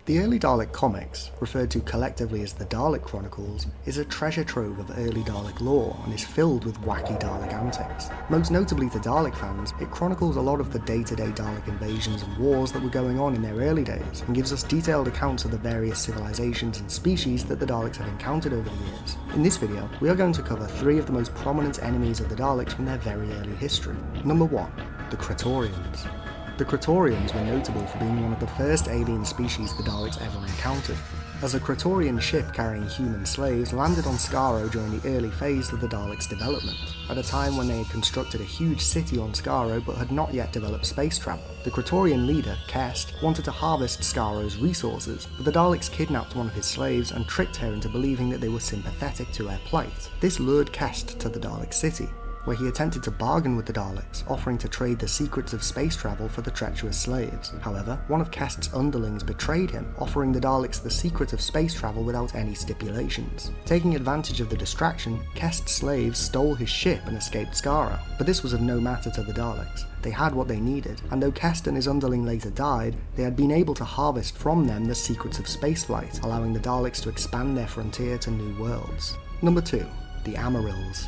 The early Dalek comics, referred to collectively as the Dalek Chronicles, is a treasure trove of early Dalek lore and is filled with wacky Dalek antics. Most notably to Dalek fans, it chronicles a lot of the day-to-day Dalek invasions and wars that were going on in their early days, and gives us detailed accounts of the various civilizations and species that the Daleks have encountered over the years. In this video, we are going to cover 3 of the most prominent enemies of the Daleks from their very early history. Number 1. The Cetorums. The Cetorums were notable for being one of the first alien species the Daleks ever encountered, as a Cetourian ship carrying human slaves landed on Skaro during the early phase of the Daleks' development, at a time when they had constructed a huge city on Skaro but had not yet developed space travel. The Cetourian leader, Kest, wanted to harvest Skaro's resources, but the Daleks kidnapped one of his slaves and tricked her into believing that they were sympathetic to her plight. This lured Kest to the Dalek city, where he attempted to bargain with the Daleks, offering to trade the secrets of space travel for the treacherous slaves. However, one of Kest's underlings betrayed him, offering the Daleks the secret of space travel without any stipulations. Taking advantage of the distraction, Kest's slaves stole his ship and escaped Skaro. But this was of no matter to the Daleks. They had what they needed, and though Kest and his underling later died, they had been able to harvest from them the secrets of spaceflight, allowing the Daleks to expand their frontier to new worlds. Number 2. The Amorales.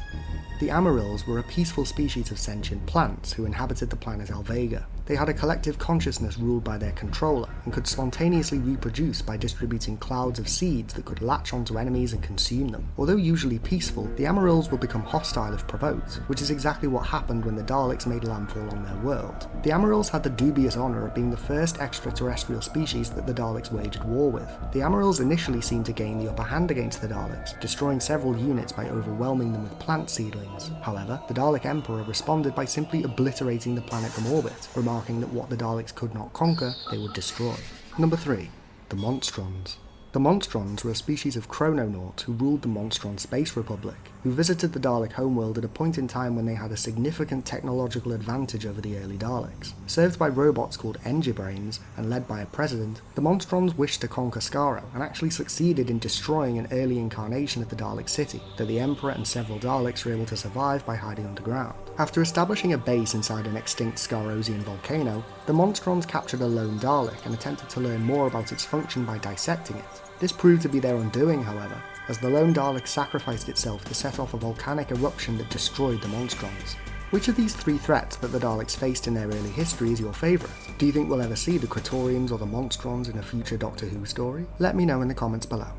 The Amorales were a peaceful species of sentient plants who inhabited the planet Alvega. They had a collective consciousness ruled by their controller, and could spontaneously reproduce by distributing clouds of seeds that could latch onto enemies and consume them. Although usually peaceful, the Amorales will become hostile if provoked, which is exactly what happened when the Daleks made landfall on their world. The Amorales had the dubious honour of being the first extraterrestrial species that the Daleks waged war with. The Amorales initially seemed to gain the upper hand against the Daleks, destroying several units by overwhelming them with plant seedlings. However, the Dalek Emperor responded by simply obliterating the planet from orbit, remarking that what the Daleks could not conquer, they would destroy. Number 3. The Monstrons. The Monstrons were a species of chrononaut who ruled the Monstron Space Republic, who visited the Dalek homeworld at a point in time when they had a significant technological advantage over the early Daleks. Served by robots called Engibrains, and led by a president, the Monstrons wished to conquer Skaro, and actually succeeded in destroying an early incarnation of the Dalek city, though the Emperor and several Daleks were able to survive by hiding underground. After establishing a base inside an extinct Skarosian volcano, the Monstrons captured a lone Dalek and attempted to learn more about its function by dissecting it. This proved to be their undoing, however, as the lone Dalek sacrificed itself to set off a volcanic eruption that destroyed the Monstrons. Which of these 3 threats that the Daleks faced in their early history is your favourite? Do you think we'll ever see the Cetourians or the Monstrons in a future Doctor Who story? Let me know in the comments below.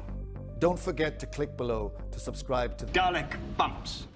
Don't forget to click below to subscribe to Dalek Bumps.